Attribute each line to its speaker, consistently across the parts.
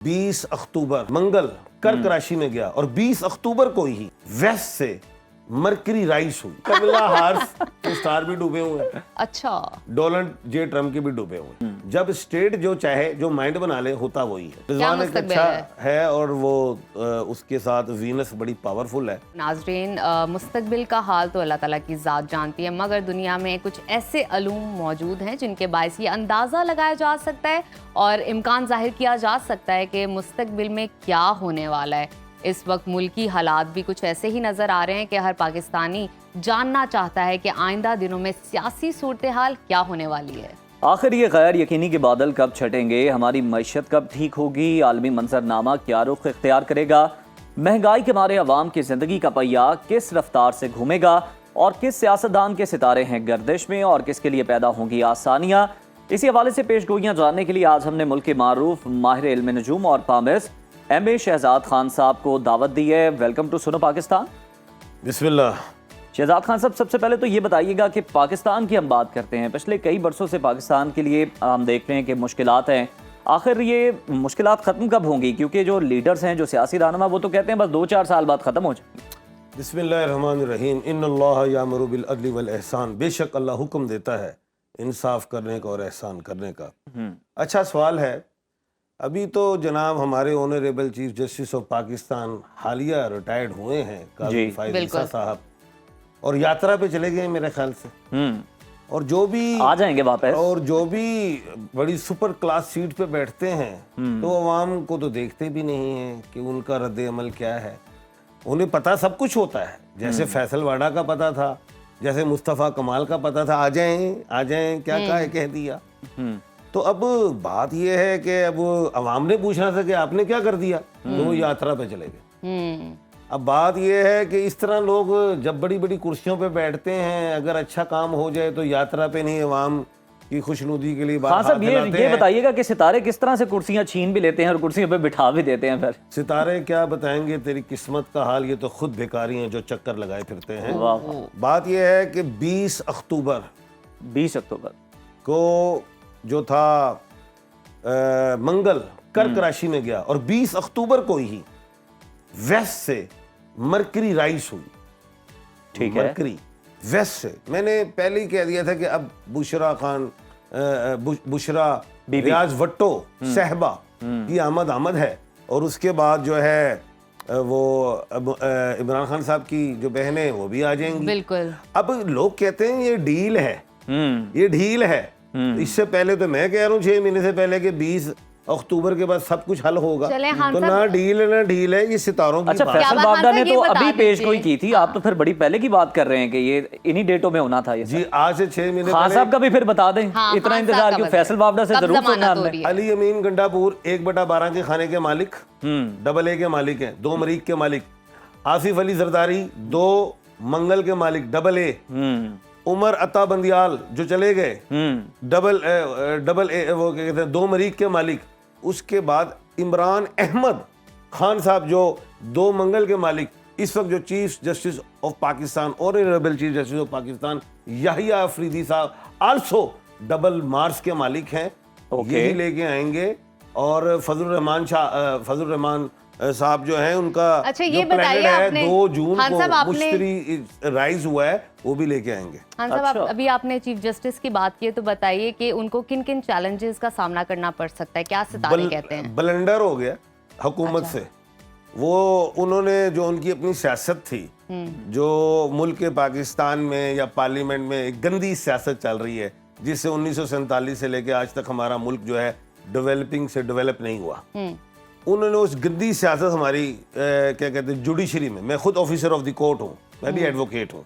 Speaker 1: 20 अक्टूबर मंगल कर्क राशि में गया और 20 अक्टूबर को ही वेस्ट से मरकरी राइज हुई। कमला हारिस के स्टार भी डूबे हुए हैं,
Speaker 2: अच्छा,
Speaker 1: डोनाल्ड जे ट्रम्प के भी डूबे हुए हैं। जब स्टेट जो चाहे, जो माइंड बना ले, होता वही है। रिजवान एक
Speaker 2: मुस्तकबिल
Speaker 1: अच्छा है और वो उसके साथ वीनस बड़ी पावरफुल है।
Speaker 2: नाजरीन, मुस्तकबिल का हाल तो अल्लाह ताला की ज़ात जानती है, मगर दुनिया में कुछ ऐसे अलूम मौजूद हैं जिनके बायस ये अंदाज़ा लगाया जा सकता है और इम्कान जाहिर किया जा सकता है कि मुस्तकबिल में क्या होने वाला है। इस वक्त मुल्की हालात भी कुछ ऐसे ही नज़र आ रहे हैं कि हर पाकिस्तानी जानना चाहता है कि आइंदा दिनों में सियासी सूरत हाल क्या होने वाली है।
Speaker 3: आखिर ये गैर यकीनी के बादल कब छटेंगे, हमारी मईशत कब ठीक होगी, आलमी मंजरनामा क्या रुख इख्तियार करेगा, महंगाई के मारे अवाम की जिंदगी का पहिया किस रफ्तार से घूमेगा और किस सियासतदान के सितारे हैं गर्दिश में और किसके लिए पैदा होंगी आसानियाँ। इसी हवाले से पेशगोइयाँ जानने के लिए आज हमने मुल्क के मारूफ माहिर इल्म नजूम और पामिस M.A. शहजाद खान साहब को दावत दी है। वेलकम टू सुनो पाकिस्तान।
Speaker 1: बिस्मिल्लाह।
Speaker 3: शहजाद खान साहब, सबसे पहले तो ये बताइएगा कि पाकिस्तान की हम बात करते हैं, पिछले कई बरसों से पाकिस्तान के लिए हम देख रहे हैं कि मुश्किलात हैं। आखिर ये मुश्किलात ख़त्म कब होंगी? क्योंकि जो लीडर्स हैं, जो सियासी रहनुमा, वो तो कहते हैं बस 2-4 साल बाद ख़त्म हो जाएंगी।
Speaker 1: बिस्मिल्लाहिर्रहमानिर्रहीम। इन्नल्लाह यामुरु बिल अदली वल एहसान। बेशक अल्लाह हुक्म देता है इंसाफ करने का और एहसान करने का। अच्छा सवाल है। अभी तो जनाब हमारे honourable chief justice of Pakistan हालिया रिटायर्ड हुए हैं, काजी फायद ईसा साहब, और यात्रा पे चले गए मेरे ख्याल से। और जो भी
Speaker 3: आ जाएंगे वापस,
Speaker 1: और जो भी बड़ी सुपर क्लास सीट पे बैठते हैं तो अवाम को तो देखते भी नहीं है कि उनका रद्द अमल क्या है। उन्हें पता सब कुछ होता है, जैसे फैसल वाडा का पता था, जैसे मुस्तफ़ा कमाल का पता था, आ जाएं क्या कह दिया। तो अब बात यह है कि अब अवाम ने पूछना था कि आपने क्या कर दिया, तो वो यात्रा पे चले गए। अब बात यह है कि इस तरह लोग जब बड़ी बड़ी कुर्सियों पे बैठते हैं, अगर अच्छा काम हो जाए तो यात्रा पे नहीं, अवाम की खुशनुदी के लिए बात
Speaker 3: साहब ये बताइएगा कि सितारे किस तरह से कुर्सियां छीन भी लेते हैं और कुर्सियों पे बिठा भी देते हैं। फिर
Speaker 1: सितारे क्या बताएंगे तेरी किस्मत का हाल, ये तो खुद भिखारी हैं जो चक्कर लगाए फिरते हैं। बात यह है कि 20 अक्टूबर को जो था मंगल कर्क राशि में गया और 20 अक्टूबर को ही वेस्ट से मरकरी राइज हुई।
Speaker 3: ठीक है,
Speaker 1: मरकरी वेस्ट से। मैंने पहले ही कह दिया था कि अब बुशरा खान, बुशरा रियाज भट्टो सहबा की आमद है, और उसके बाद जो है वो इमरान खान साहब की जो बहनें वो भी आ जाएंगी।
Speaker 2: बिल्कुल। अब
Speaker 1: लोग कहते हैं ये डील है, ये ढील है। इससे पहले तो मैं कह रहा हूँ 6 महीने से पहले कि 20 अक्टूबर के बाद सब कुछ हल होगा। तो ना डील है ना ढील है, ये सितारों की
Speaker 3: अच्छा, फैसल बावड़ा ने तो अभी पेशगोई की थी, आप तो फिर बड़ी पहले की बात कर रहे हैं कि ये इन्हीं डेटों में होना था। ये
Speaker 1: जी आज से 6 महीने
Speaker 3: खान साहब का भी फिर बता दें। इतना इंतजार क्यों? फैसल बावड़ा से जरूर सुनना हमने।
Speaker 1: अली अमीन गंडापुर 1/12 के खाने के मालिक, AA के मालिक हैं, 2 मरीक के मालिक। आसिफ अली जरदारी 2 मंगल के मालिक, AA। उमर अता बंदियाल जो चले गए, AA वो क्या कहते हैं, 2 मरीक के मालिक। उसके बाद इमरान अहमद खान साहब जो 2 मंगल के मालिक। इस वक्त जो chief justice of Pakistan, honourable chief justice of Pakistan Yahya Afridi साहब आल्सो डबल मार्स के मालिक हैं। यही लेके आएंगे। और फजलुर रहमान साहब जो हैं उनका
Speaker 2: अच्छा ये बताइए, आपने
Speaker 1: 2 जून को मुश्तरी राइज हुआ है, वो भी लेके आएंगे।
Speaker 2: हाँ साहब, अभी आपने चीफ जस्टिस की बात की है, तो बताइए कि उनको किन किन चैलेंजेस का सामना करना पड़ सकता है, क्या सितारे कहते हैं?
Speaker 1: ब्लंडर हो गया हुकूमत से। वो उन्होंने जो उनकी अपनी सियासत थी, जो मुल्क पाकिस्तान में या पार्लियामेंट में एक गंदी सियासत चल रही है, जिससे 1947 से लेकर आज तक हमारा मुल्क जो है डेवलपिंग से डेवलप नहीं हुआ। उन्होंने उस गंदी सियासत हमारी क्या कहते हैं जुडिशरी में, मैं खुद ऑफिसर ऑफ द कोर्ट हूँ, मैं भी एडवोकेट हूँ,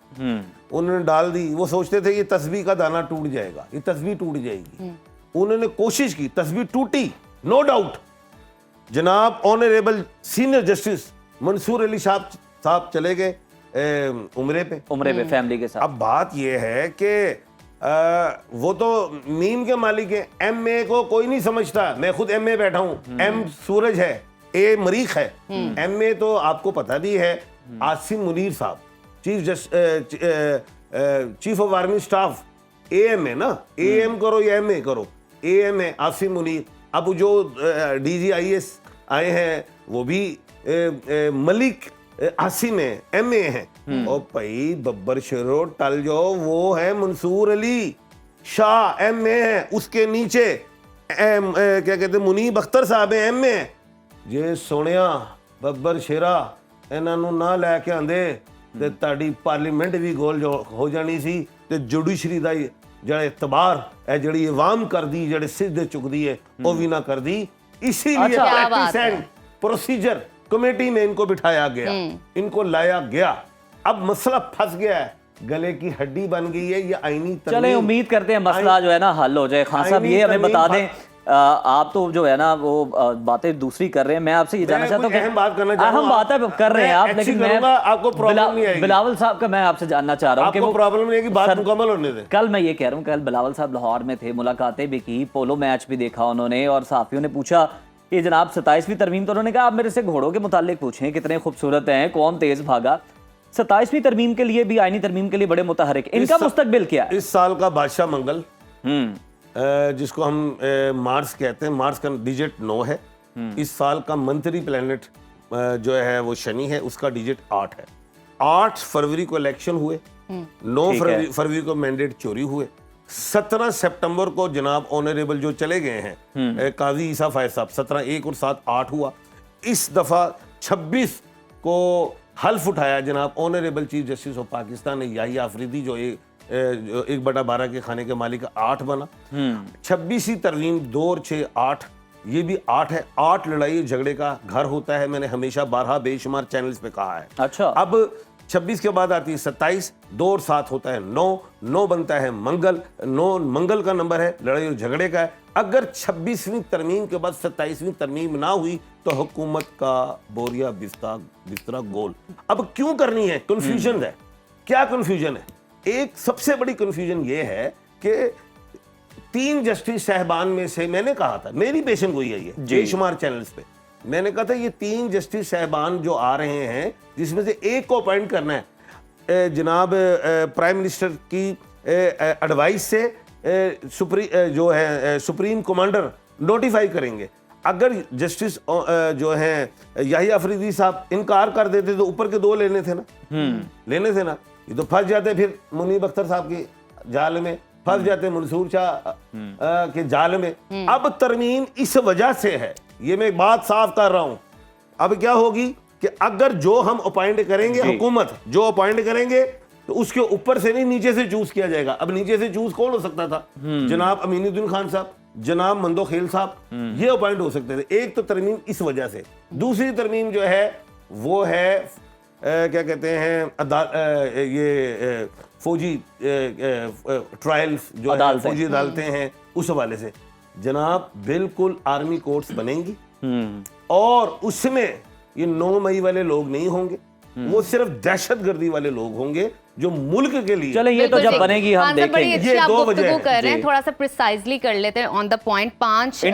Speaker 1: उन्होंने डाल दी। वो सोचते थे ये तस्बीह का दाना टूट जाएगा, ये तस्बीह टूट जाएगी। उन्होंने कोशिश की, तस्बीह टूटी, नो डाउट। जनाब honourable senior justice Mansoor Ali साहब चले गए उम्रे पे
Speaker 3: फैमिली के साथ।
Speaker 1: अब बात यह है कि वो तो मीम के मालिक हैं। MA को कोई नहीं समझता, मैं खुद MA बैठा हूँ। M सूरज है, A मरीख है। MA तो आपको पता भी है। आसिम मुनीर साहब chief of army staff AM है ना, AM करो या MA करो, AM है आसिम मुनीर। अब जो DGIS आए हैं, वो भी मलिक आसिम है, MA हैं। और भाई बब्बर शेरो टल जाओ, वो है मंसूर अली शाह, MA है। उसके नीचे क्या कहते हैं, मुनीब अख्तर साहब है, MA है। जे सोनिया ਬੱਬਰ ਸ਼ੇਰਾ ਇਹਨਾਂ ਨੂੰ ਨਾ ਲੈ ਕੇ ਆਂਦੇ ਤੇ ਤੁਹਾਡੀ ਪਾਰਲੀਮੈਂਟ ਵੀ ਗੋਲ ਹੋ ਜਾਣੀ ਸੀ ਤੇ ਜੁਡੀਸ਼ਰੀ ਦਾ ਜਿਹੜਾ ਇਤਬਾਰ ਹੈ, ਜਿਹੜੀ ਆਵਾਮ ਕਰਦੀ, ਜਿਹੜੇ ਸਿੱਧੇ ਚੁੱਕਦੀ ਹੈ, ਉਹ ਵੀ ਨਾ ਕਰਦੀ। इसीलिए प्रैक्टिस एंड प्रोसीजर कमेटी में इनको बिठाया गया, इनको लाया गया। अब मसला फंस गया है, गले की हड्डी बन गई है ये आईनी तरमीम।
Speaker 3: चले उम्मीद करते हैं मसला जो है ना हल हो जाए। खान साहब ये हमें बता दें, आप तो जो है ना वो बातें दूसरी कर रहे हैं, मैं आपसे ये जानना चाहता हूँ कि
Speaker 1: बात करना चाहता हूँ,
Speaker 3: हम बातें कर रहे हैं आप, लेकिन मैं
Speaker 1: आपको प्रॉब्लम नहीं आएगी।
Speaker 3: बिलावल साहब का मैं आपसे जानना चाह रहा हूँ कि वो
Speaker 1: प्रॉब्लम नहीं है कि बात मुकम्मल होने दे।
Speaker 3: कल मैं ये कह रहा हूँ, कल बिलावल साहब लाहौर में थे, मुलाकातें भी की, पोलो मैच भी देखा उन्होंने, और साफियों ने पूछा कि जनाब 27वीं तरमीम, तो उन्होंने कहा आप मेरे से घोड़ों के मुतालिक पूछें, कितने खूबसूरत हैं, कौन तेज भागा। 27वीं तरमीम के लिए भी, आईनी तरमीम के लिए बड़े मुतहरिक, इनका मुस्तकबिल क्या है?
Speaker 1: इस साल का बादशाह मंगल, जिसको हम मार्स कहते हैं, मार्स का डिजिट 9 है। इस साल का मंत्री प्लैनेट जो है वो शनि है, उसका डिजिट 8 है। 8 फरवरी को इलेक्शन हुए, 9 फरवरी को मैंडेट चोरी हुए, 17 सितंबर को जनाब ऑनरेबल जो चले गए हैं काजी ईसा फायद साहब, 17, 1 और 7 8 हुआ। इस दफा 26 को हल्फ उठाया जनाब honourable chief justice of Pakistan ने, याहिया आफरीदी जो 1/12 के खाने के मालिक 8 बना। 26वीं तरमीम 2 और 6 8, ये भी 8 है। 8 लड़ाई झगड़े का घर होता है, मैंने हमेशा 12 बेशुमार चैनल्स पे कहा है।
Speaker 3: अच्छा,
Speaker 1: अब 26 के बाद आती है 27, 2 और 7 होता है 9, 9 बनता है मंगल, 9 मंगल का नंबर है, लड़ाई और झगड़े का है। अगर 26वीं तरमीम के बाद 27वीं तरमीम ना हुई तो हुकूमत का बोरिया बिस्तरा गोल। अब क्यों करनी है? कंफ्यूजन है। क्या कंफ्यूजन है? एक सबसे बड़ी कंफ्यूजन ये है कि 3 जस्टिस साहबान में से, मैंने कहा था, मेरी पेशन गोई है ये बेशुमार चैनल्स पे, मैंने कहा था ये 3 जस्टिस साहबान जो आ रहे हैं, जिसमें से एक को अपॉइंट करना है जनाब प्राइम मिनिस्टर की एडवाइस से सुप्रीम कमांडर नोटिफाई करेंगे। अगर जस्टिस जो हैं याहिया अफरीदी साहब इनकार कर देते तो ऊपर के 2 लेने थे ना, ये तो फंस जाते फिर मुनीब अख्तर साहब की जाल में, फंस जाते मंसूर शाह के जाल में। अब तरमीम इस वजह से है, ये मैं बात साफ कर रहा हूं। अब क्या होगी कि अगर जो हम अपॉइंट करेंगे, हुकूमत जो अपॉइंट करेंगे, तो उसके ऊपर से नहीं नीचे से चूज किया जाएगा। अब नीचे से चूज कौन हो सकता था? जनाब अमीनुद्दीन खान साहब, जनाब मंदो खेल साहब, ये अपॉइंट हो सकते थे। एक तो तरमीम इस वजह से। दूसरी तरमीम जो है वो है क्या कहते हैं ये फौजी ट्रायल्स जो है, फौजी अदालतें हैं, उस हवाले से जनाब बिल्कुल आर्मी कोर्ट्स बनेंगी और उसमें ये 9 मई वाले लोग नहीं होंगे, वो सिर्फ दहशतगर्दी वाले लोग होंगे जो मुल्क के लिए।
Speaker 3: चलो ये तो जब बनेगी हम देखेंगे।
Speaker 2: ये 2 वजह कर रहे हैं, थोड़ा सा प्रिसाइजली कर लेते हैं ऑन द पॉइंट। 5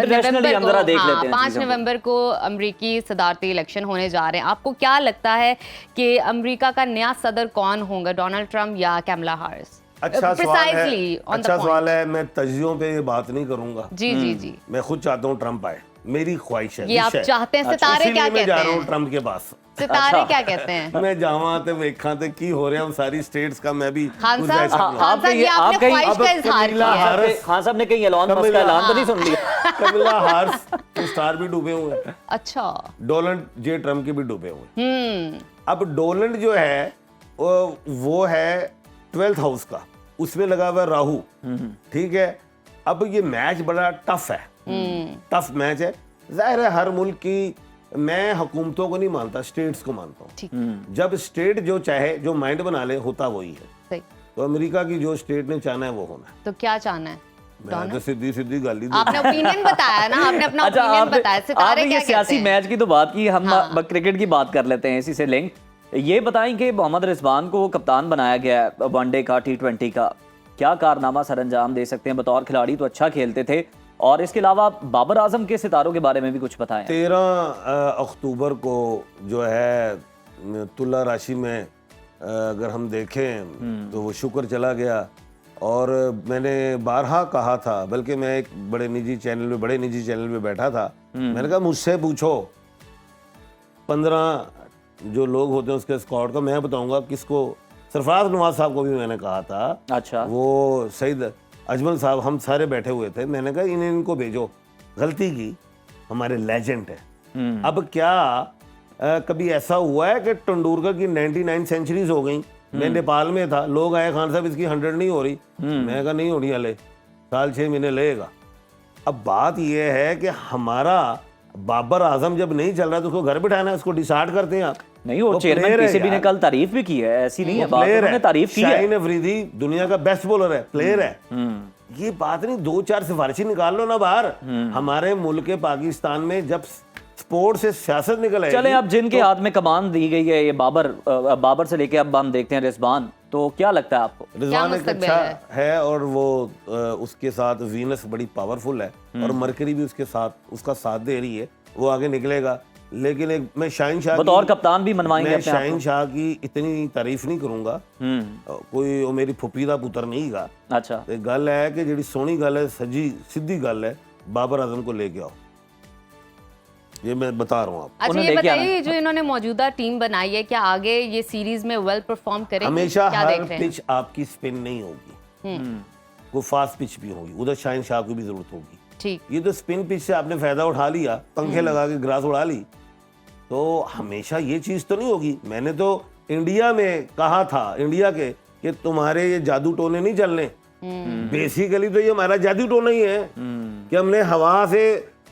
Speaker 2: नवंबर को अमेरिकी सदारती इलेक्शन होने जा रहे हैं। आपको क्या लगता है कि अमेरिका का नया सदर कौन होगा, डोनाल्ड ट्रंप या कैमला हैरिस?
Speaker 1: अच्छा सवाल है। मैं तजियों पे ये बात नहीं करूंगा।
Speaker 2: जी
Speaker 1: मैं खुद चाहता हूँ ट्रंप आए, मेरी ख्वाहिश है।
Speaker 2: ये आप चाहते हैं? सितारे क्या कहते हैं?
Speaker 1: मैं जा रहा हूँ ट्रंप के पास।
Speaker 2: सितारे क्या कहते हैं?
Speaker 1: मैं जावा ते वेखा ते की हो रहा सारी स्टेट्स का, मैं भी
Speaker 2: खान साहब ये आपने ख्वाहिश का इजहार किया।
Speaker 3: खान साहब ने कहीं ऐलान तो नहीं सुन लिया?
Speaker 1: कमला हारिस के स्टार भी डूबे हुए हैं।
Speaker 2: अच्छा,
Speaker 1: डोनाल्ड जे ट्रंप के भी डूबे हुए हैं। अब डोनाल्ड जो है वो है 12th हाउस का, उसमें लगा हुआ राहु, ठीक है। अब ये मैच बड़ा टफ है, टफ मैच है। जाहिर है हर मुल्क की, मैं हुकूमतों को नहीं मानता, स्टेट्स को मानता हूँ। जब स्टेट जो चाहे, जो माइंड बना ले, होता वही है। तो अमेरिका की जो स्टेट ने चाहना है वो होना है।
Speaker 2: तो क्या चाहना है?
Speaker 1: मैं तो सीधी गाली
Speaker 2: आपने ओपिनियन बताया ना, आपने अपना ओपिनियन बताया। सितारे क्या कहते हैं?
Speaker 3: सियासी मैच की तो बात की, हम क्रिकेट की बात कर लेते हैं इसी से लिंक। ये बताएं कि मोहम्मद रिजवान को कप्तान बनाया गया है वनडे का, T20 का, क्या कारनामा सर अंजाम दे सकते हैं? बतौर खिलाड़ी तो अच्छा खेलते थे, और इसके अलावा बाबर आजम के सितारों के बारे में भी कुछ बताएं।
Speaker 1: 13 अक्टूबर को जो है तुला राशि में अगर हम देखें तो वो शुक्र चला गया। और मैंने बारहा कहा था, बल्कि मैं एक बड़े निजी चैनल पे बैठा था, मैंने कहा मुझसे पूछो 15 जो लोग होते हैं उसके स्क्वाड का, मैं बताऊंगा किसको, सरफराज नवाज साहब को भी मैंने कहा था,
Speaker 3: अच्छा,
Speaker 1: वो सईद अजमल साहब, हम सारे बैठे हुए थे, मैंने कहा इनको भेजो, गलती की, हमारे लेजेंड है। अब क्या कभी ऐसा हुआ है कि तेंदुलकर की 99 सेंचुरीज हो गई, मैं नेपाल में था, लोग आए खान साहब इसकी 100 नहीं हो रही, मैं कहा नहीं हो रही, हले साल 6 महीने लगेगा। अब बात यह है कि हमारा बाबर आजम जब नहीं चल रहा तो उसको घर बिठाना है, उसको डिसाइड करते हैं आप।
Speaker 3: नहीं, और चेयरमैन पीसीबी ने कल तारीफ भी की है, ऐसी नहीं है बात, उन्होंने तारीफ की है।
Speaker 1: शाहीन अफरीदी दुनिया का बेस्ट बॉलर है, प्लेयर है, ये बात नहीं, 2-4 सिफारिशी निकाल लो ना बाहर। हमारे मुल्क के पाकिस्तान में जब स्पोर्ट से सियासत निकल आएगी,
Speaker 3: चले अब जिनके हाथ में कमान दी गई है, ये बाबर से लेके अब हम देखते हैं रिजवान, तो क्या लगता है आपको?
Speaker 1: रिजवान एक अच्छा है और वो उसके साथ वीनस बड़ी पावरफुल है और मरकरी भी उसके साथ उसका साथ दे रही है, वो आगे निकलेगा। लेकिन एक मैं शाहीन शाह
Speaker 3: बतौर कप्तान भी मनवाएंगे,
Speaker 1: मैं शाहीन शाह की इतनी तारीफ नहीं करूंगा, कोई वो मेरी फुप्पी दा पुत्र नहीं गा।
Speaker 3: अच्छा,
Speaker 1: ते गल है कि जिहड़ी सोहनी गल है, सजी सीधी गल है, बाबर आजम को लेके आओ, ये मैं बता रहा हूँ आपको।
Speaker 2: अच्छा ये बताइए, जो इन्होंने मौजूदा टीम बनाई है, क्या आगे ये सीरीज में वेल परफॉर्म करेंगे?
Speaker 1: हमेशा
Speaker 2: क्या
Speaker 1: हर
Speaker 2: देख रहे हैं?
Speaker 1: पिच आपकी स्पिन नहीं होगी, वो फास्ट पिच भी होगी, उधर शाहीन शाह की भी जरूरत होगी।
Speaker 2: ठीक,
Speaker 1: ये तो स्पिन पिच से आपने फायदा उठा लिया, पंखे लगा के ग्रास उड़ा ली, तो हमेशा ये चीज तो नहीं होगी। मैंने तो इंडिया में कहा था, इंडिया के, कि तुम्हारे ये जादू टोने नहीं चलने, बेसिकली तो ये हमारा जादू टोना ही है कि हमने हवा से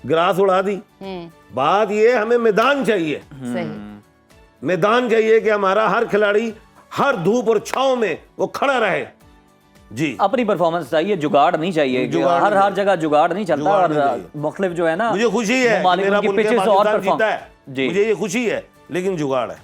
Speaker 1: ग्रास उड़ा दी। बात ये, हमें मैदान चाहिए,
Speaker 2: सही,
Speaker 1: मैदान चाहिए कि हमारा हर खिलाड़ी हर धूप और छांव में वो खड़ा रहे जी,
Speaker 3: अपनी परफॉर्मेंस चाहिए, जुगाड़ नहीं चाहिए, हर जगह जुगाड़ नहीं चलता, और मुख्तलिफ जो है ना,
Speaker 1: मुझे खुशी है मेरा मुल्क
Speaker 3: पिचेस और
Speaker 1: पाकिस्तान जीता है,
Speaker 3: जी,
Speaker 1: मुझे ये खुशी है, लेकिन जुगाड़ है।